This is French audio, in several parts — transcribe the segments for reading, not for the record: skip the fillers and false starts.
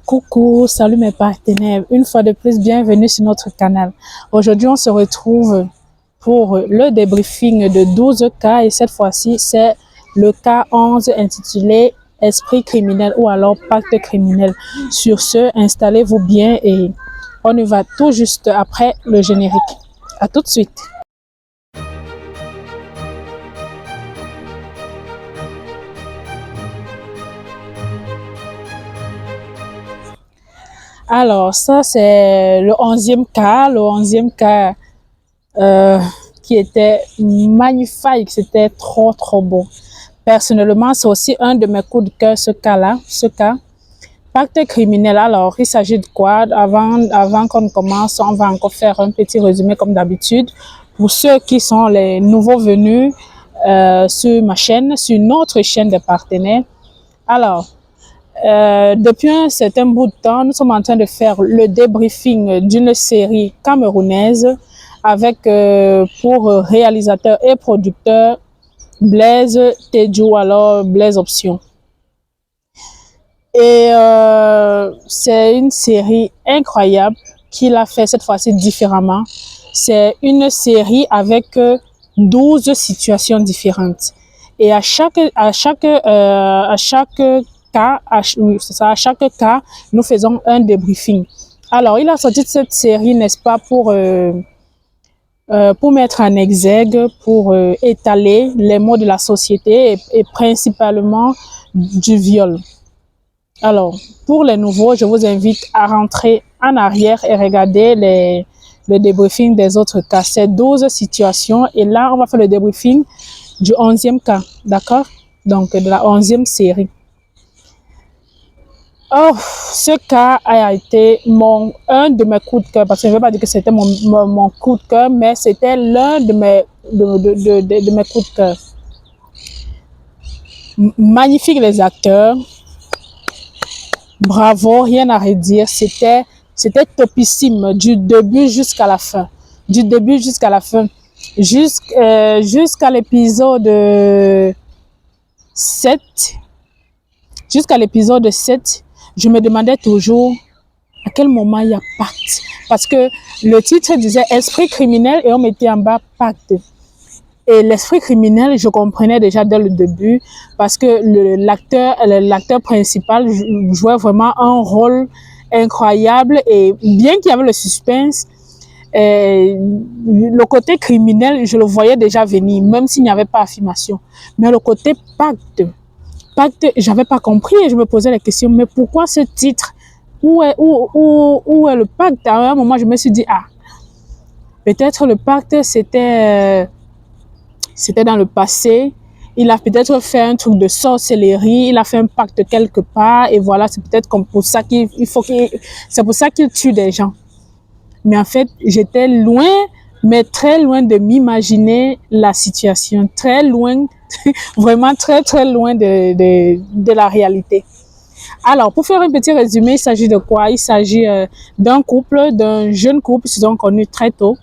Coucou, salut mes partenaires. Une fois de plus, bienvenue sur notre canal. Aujourd'hui, on se retrouve pour le débriefing de 12 cas et cette fois-ci, c'est le cas 11 intitulé Esprit criminel ou alors pacte criminel. Sur ce, installez-vous bien et on y va tout juste après le générique. À tout de suite. Alors, ça, c'est le 11e cas. Le 11e cas qui était magnifique. C'était trop, trop beau. Personnellement, c'est aussi un de mes coups de cœur, ce cas-là, ce cas. Pacte criminel, alors, il s'agit de quoi? Avant qu'on commence, on va encore faire un petit résumé comme d'habitude. Pour ceux qui sont les nouveaux venus sur ma chaîne, sur notre chaîne de partenaires. Alors, depuis un certain bout de temps, nous sommes en train de faire le débriefing d'une série camerounaise avec pour réalisateur et producteur Blaise Tedjou, alors Blaise Option. Et c'est une série incroyable qu'il a fait cette fois-ci différemment. C'est une série avec 12 situations différentes. Et à chaque cas, à chaque cas, nous faisons un débriefing. Alors, il a sorti cette série, n'est-ce pas, pour mettre en exergue, pour étaler les maux de la société et principalement du viol. Alors, pour les nouveaux, je vous invite à rentrer en arrière et regarder le débriefing des autres cas. C'est 12 situations et là, on va faire le débriefing du 11e cas, d'accord? Donc, de la 11e série. Oh, ce cas a été un de mes coups de cœur, parce que je ne vais pas dire que c'était mon coup de cœur, mais c'était l'un de mes coups de cœur. Magnifique les acteurs. Bravo, rien à redire. C'était topissime du début jusqu'à la fin. Du début jusqu'à la fin. Jusqu'à l'épisode 7. Jusqu'à l'épisode 7, je me demandais toujours à quel moment il y a pacte. Parce que le titre disait esprit criminel et on mettait en bas pacte. Et l'esprit criminel, je comprenais déjà dès le début parce que l'acteur principal jouait vraiment un rôle incroyable et bien qu'il y avait le suspense, le côté criminel, je le voyais déjà venir, même s'il n'y avait pas affirmation. Mais le côté pacte, j'avais pas compris et je me posais la question, mais pourquoi ce titre? Où est le pacte? À un moment, je me suis dit, peut-être le pacte, c'était dans le passé. Il a peut-être fait un truc de sorcellerie, il a fait un pacte quelque part et voilà, c'est peut-être comme pour ça c'est pour ça qu'il tue des gens. Mais en fait, j'étais loin, mais très loin de m'imaginer la situation, très loin, vraiment très très loin de la réalité. Alors, pour faire un petit résumé, il s'agit de quoi? Il s'agit d'un jeune couple, ils se sont connus très tôt.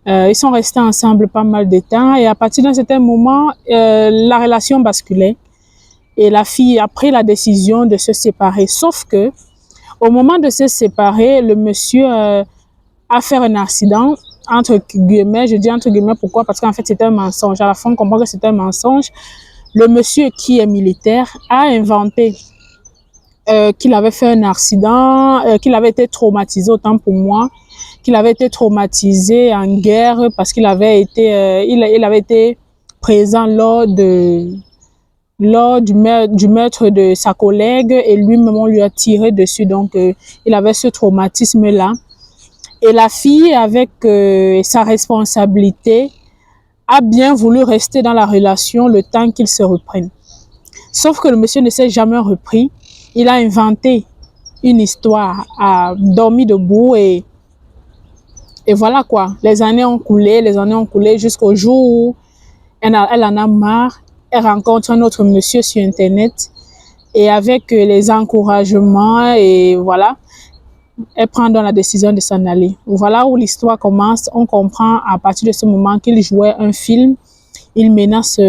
Ils sont restés ensemble pas mal de temps et à partir d'un certain moment, la relation basculait et la fille a pris la décision de se séparer. Sauf que, au moment de se séparer, le monsieur a fait un accident, entre guillemets. Je dis entre guillemets pourquoi? Parce qu'en fait, c'était un mensonge. À la fin, on comprend que c'était un mensonge. Le monsieur qui est militaire a inventé qu'il avait fait un accident, qu'il avait été traumatisé, autant pour moi, qu'il avait été traumatisé en guerre parce qu'il avait été, il avait été présent lors du meurtre de sa collègue et lui-même on lui a tiré dessus, donc il avait ce traumatisme-là. Et la fille, avec sa responsabilité, a bien voulu rester dans la relation le temps qu'il se reprenne. Sauf que le monsieur ne s'est jamais repris. Il a inventé une histoire, a dormi debout et voilà quoi. Les années ont coulé jusqu'au jour où elle en a marre. Elle rencontre un autre monsieur sur Internet et avec les encouragements et voilà, elle prend donc la décision de s'en aller. Voilà où l'histoire commence. On comprend à partir de ce moment qu'il jouait un film. Il menace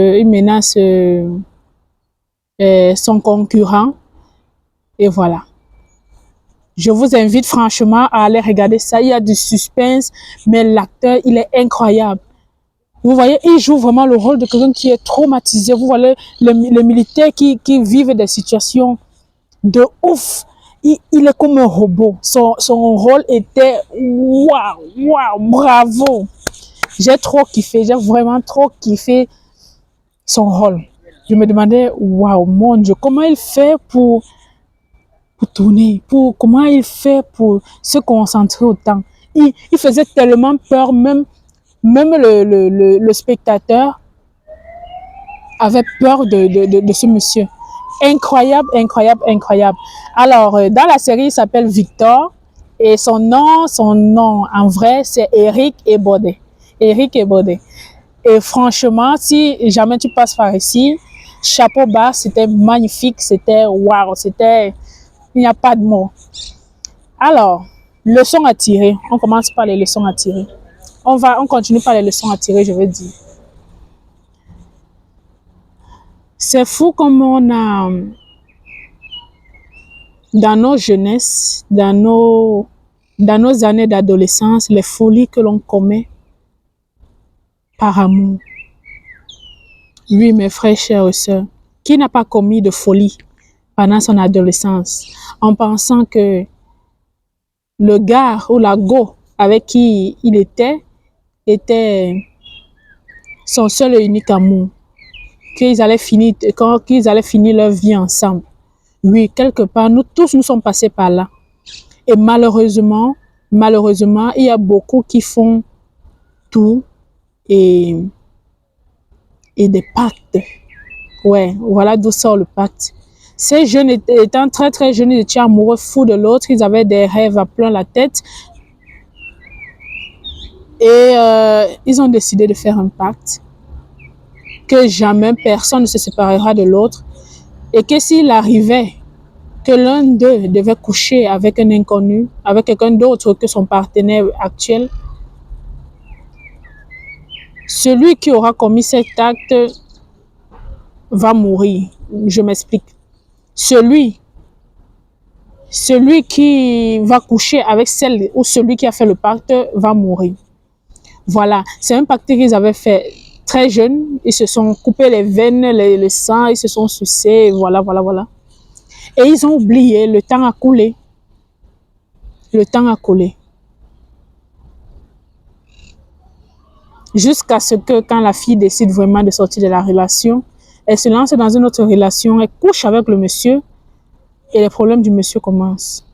son concurrent. Et voilà. Je vous invite franchement à aller regarder ça. Il y a du suspense, mais l'acteur, il est incroyable. Vous voyez, il joue vraiment le rôle de quelqu'un qui est traumatisé. Vous voyez, les militaires qui vivent des situations de ouf. Il est comme un robot. Son rôle était waouh, waouh, bravo. J'ai trop kiffé, j'ai vraiment trop kiffé son rôle. Je me demandais, waouh, mon Dieu, comment il fait pour tourner, comment il fait pour se concentrer autant. Il faisait tellement peur, même le spectateur avait peur de ce monsieur. Incroyable, incroyable, incroyable. Alors, dans la série, il s'appelle Victor et son nom en vrai, c'est Eric Ebode. Eric Ebode. Et franchement, si jamais tu passes par ici, chapeau bas, c'était magnifique, c'était waouh, c'était, il n'y a pas de mots. Alors, leçons à tirer. On commence par les leçons à tirer. On continue par les leçons à tirer, je veux dire. C'est fou comme on a, dans nos jeunesses, dans nos années d'adolescence, les folies que l'on commet par amour. Oui, mes frères, chers sœurs, qui n'a pas commis de folie pendant son adolescence en pensant que le gars ou la go avec qui il était son seul et unique amour, qu'ils allaient finir leur vie ensemble. Oui, quelque part, nous tous nous sommes passés par là. Et malheureusement, il y a beaucoup qui font tout et des pactes. Ouais, voilà d'où sort le pacte. Ces jeunes étant très très jeunes, ils étaient amoureux fous de l'autre, ils avaient des rêves à plein la tête. Et ils ont décidé de faire un pacte que jamais personne ne se séparera de l'autre et que s'il arrivait que l'un d'eux devait coucher avec un inconnu, avec quelqu'un d'autre que son partenaire actuel, celui qui aura commis cet acte va mourir. Je m'explique. Celui qui va coucher avec celle ou celui qui a fait le pacte va mourir. Voilà, c'est un pacte qu'ils avaient fait très jeunes. Ils se sont coupés les veines, le sang, ils se sont sucés, voilà, voilà, voilà. Et ils ont oublié, le temps a coulé. Le temps a coulé. Jusqu'à ce que quand la fille décide vraiment de sortir de la relation, elle se lance dans une autre relation, elle couche avec le monsieur et les problèmes du monsieur commencent.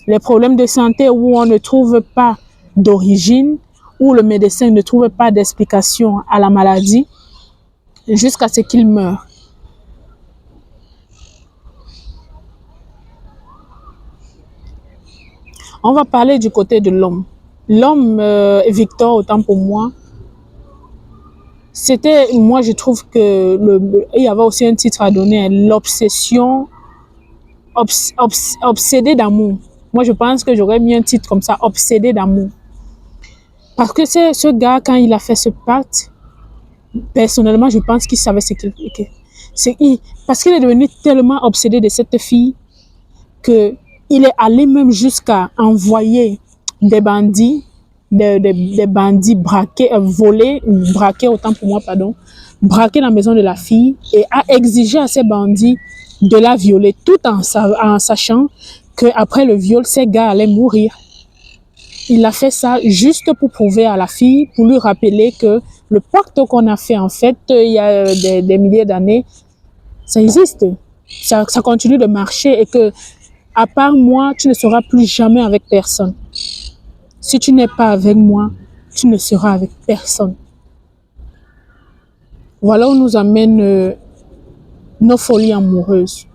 Les problèmes de santé où on ne trouve pas d'origine, où le médecin ne trouve pas d'explication à la maladie, jusqu'à ce qu'il meure. On va parler du côté de l'homme. L'homme, Victor, autant pour moi, moi je trouve que il y avait aussi un titre à donner, l'obsession, obsédé d'amour. Moi je pense que j'aurais mis un titre comme ça, obsédé d'amour. Parce que c'est ce gars, quand il a fait ce pacte, personnellement je pense qu'il savait ce qu'il parce qu'il est devenu tellement obsédé de cette fille que il est allé même jusqu'à envoyer des bandits, des bandits braquer autant pour moi, pardon, braquer la maison de la fille et a exigé à ces bandits de la violer tout en sachant qu'après le viol, ces gars allaient mourir. Il a fait ça juste pour prouver à la fille, pour lui rappeler que le pacte qu'on a fait en fait, il y a des milliers d'années, ça existe. Ça continue de marcher et que à part moi, tu ne seras plus jamais avec personne. Si tu n'es pas avec moi, tu ne seras avec personne. Voilà où nous amènent nos folies amoureuses,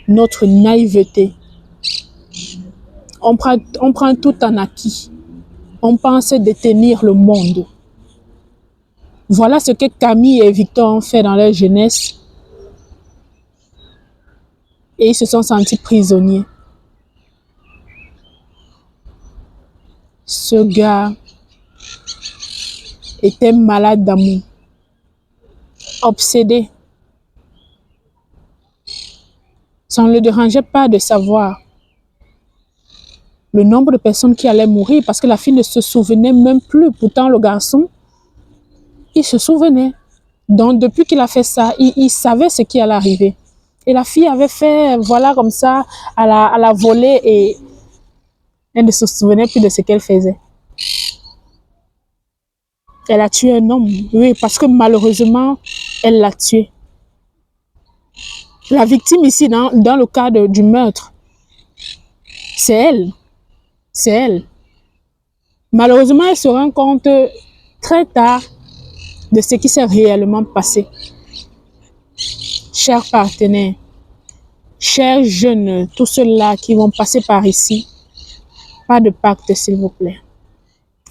notre naïveté. On prend tout en acquis. On pense détenir le monde. Voilà ce que Camille et Victor ont fait dans leur jeunesse. Et ils se sont sentis prisonniers. Ce gars était malade d'amour, obsédé. Ça ne le dérangeait pas de savoir le nombre de personnes qui allaient mourir parce que la fille ne se souvenait même plus. Pourtant, le garçon, il se souvenait. Donc, depuis qu'il a fait ça, il savait ce qui allait arriver. Et la fille avait fait, voilà, comme ça, à la volée et elle ne se souvenait plus de ce qu'elle faisait. Elle a tué un homme, oui, parce que malheureusement, elle l'a tué. La victime ici, dans le cas du meurtre, c'est elle. C'est elle. Malheureusement, elle se rend compte très tard de ce qui s'est réellement passé. Chers partenaires, chers jeunes, tous ceux-là qui vont passer par ici, pas de pacte, s'il vous plaît.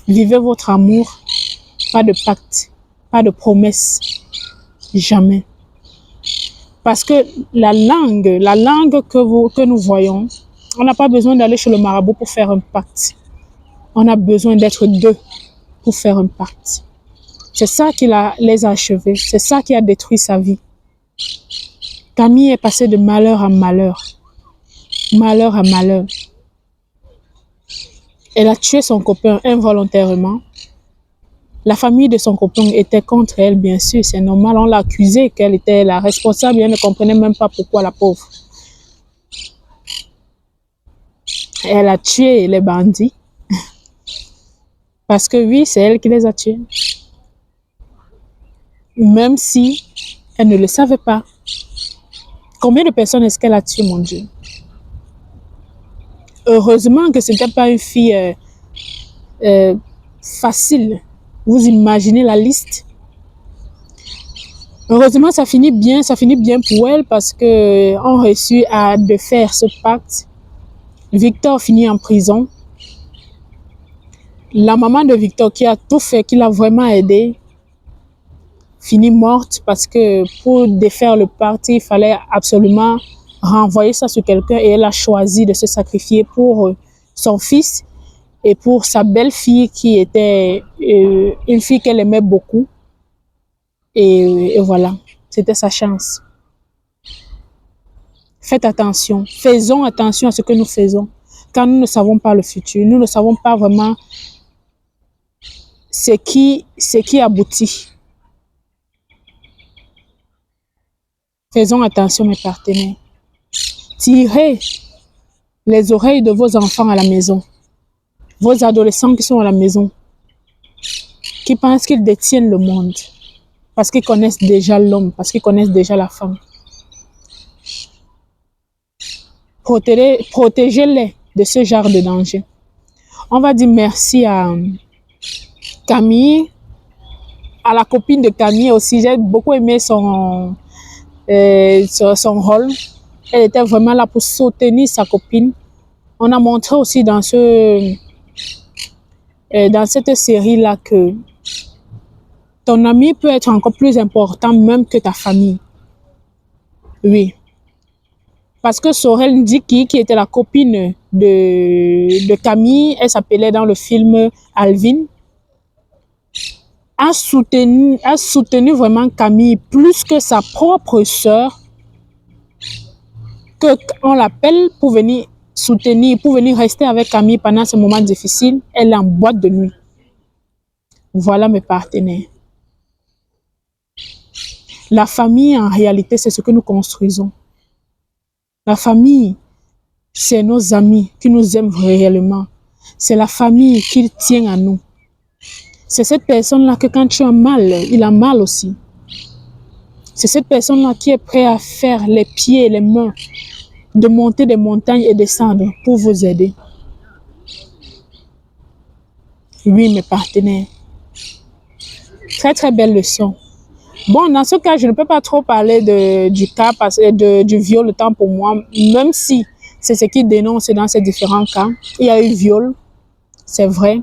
Vivez votre amour, pas de pacte, pas de promesse, jamais. Parce que la langue que nous voyons, on n'a pas besoin d'aller chez le marabout pour faire un pacte. On a besoin d'être deux pour faire un pacte. C'est ça qui les a achevés. C'est ça qui a détruit sa vie. Camille est passée de malheur à malheur. Malheur à malheur. Elle a tué son copain involontairement. La famille de son copain était contre elle, bien sûr. C'est normal, on l'a accusée qu'elle était la responsable et elle ne comprenait même pas pourquoi, la pauvre. Elle a tué les bandits. Parce que oui, c'est elle qui les a tués. Même si elle ne le savait pas. Combien de personnes est-ce qu'elle a tué, mon Dieu? Heureusement que ce n'était pas une fille facile. Vous imaginez la liste? Heureusement, ça finit bien pour elle parce que on réussit à faire ce pacte. Victor finit en prison. La maman de Victor qui a tout fait, qui l'a vraiment aidé, finit morte parce que pour défaire le pacte, il fallait absolument renvoyer ça sur quelqu'un et elle a choisi de se sacrifier pour son fils et pour sa belle-fille qui était une fille qu'elle aimait beaucoup. Et voilà, c'était sa chance. Faites attention, faisons attention à ce que nous faisons, car nous ne savons pas le futur, nous ne savons pas vraiment ce qui aboutit. Faisons attention, mes partenaires. Tirez les oreilles de vos enfants à la maison, vos adolescents qui sont à la maison, qui pensent qu'ils détiennent le monde, parce qu'ils connaissent déjà l'homme, parce qu'ils connaissent déjà la femme. Protégez-les de ce genre de danger. On va dire merci à Camille, à la copine de Camille aussi. J'ai beaucoup aimé son rôle. Elle était vraiment là pour soutenir sa copine. On a montré aussi dans cette série-là que ton ami peut être encore plus important même que ta famille. Oui. Parce que Sorel Ndiki, qui était la copine de Camille, elle s'appelait dans le film Alvin, a soutenu vraiment Camille plus que sa propre sœur, qu'on l'appelle pour venir soutenir, pour venir rester avec Camille pendant ce moment difficile. Elle est en boîte de nuit. Voilà mes partenaires. La famille, en réalité, c'est ce que nous construisons. La famille, c'est nos amis qui nous aiment réellement. C'est la famille qui tient à nous. C'est cette personne-là que quand tu as mal, il a mal aussi. C'est cette personne-là qui est prête à faire les pieds et les mains, de monter des montagnes et descendre pour vous aider. Oui, mes partenaires. Très, très belle leçon. Bon, dans ce cas, je ne peux pas trop parler du cas, du viol, le temps pour moi, même si c'est ce qui dénonce dans ces différents cas. Il y a eu viol, c'est vrai.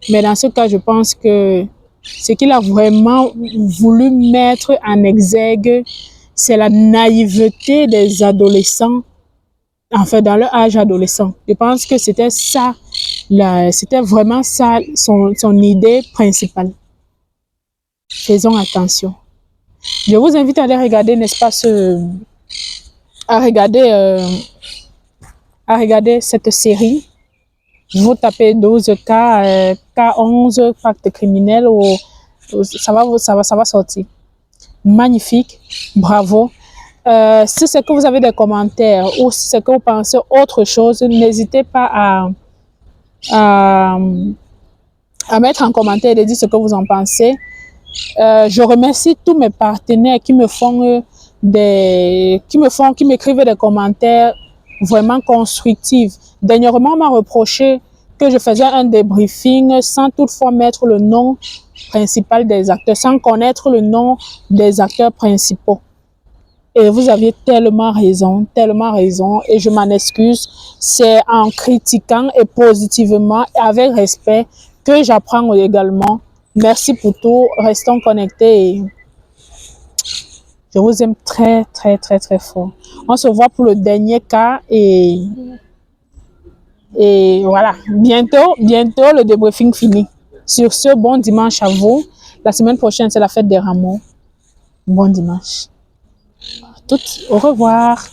Mais dans ce cas, je pense que ce qu'il a vraiment voulu mettre en exergue, c'est la naïveté des adolescents, enfin dans leur âge adolescent. Je pense que c'était ça, c'était vraiment ça son idée principale. Faisons attention. Je vous invite à aller regarder, n'est-ce pas, à regarder cette série. Vous tapez 12 cas, K11, pacte criminel, ça va sortir. Magnifique, bravo. Si c'est que vous avez des commentaires ou si c'est que vous pensez autre chose, n'hésitez pas à mettre en commentaire et de dire ce que vous en pensez. Je remercie tous mes partenaires qui m'écrivent des commentaires vraiment constructifs. Dernièrement, on m'a reproché que je faisais un débriefing sans toutefois mettre le nom principal des acteurs, sans connaître le nom des acteurs principaux. Et vous aviez tellement raison, et je m'en excuse. C'est en critiquant et positivement et avec respect que j'apprends également. Merci pour tout, restons connectés et je vous aime très, très, très, très fort. On se voit pour le dernier cas et voilà, bientôt le débriefing fini. Sur ce, bon dimanche à vous. La semaine prochaine, c'est la fête des Rameaux. Bon dimanche. Toutes, au revoir.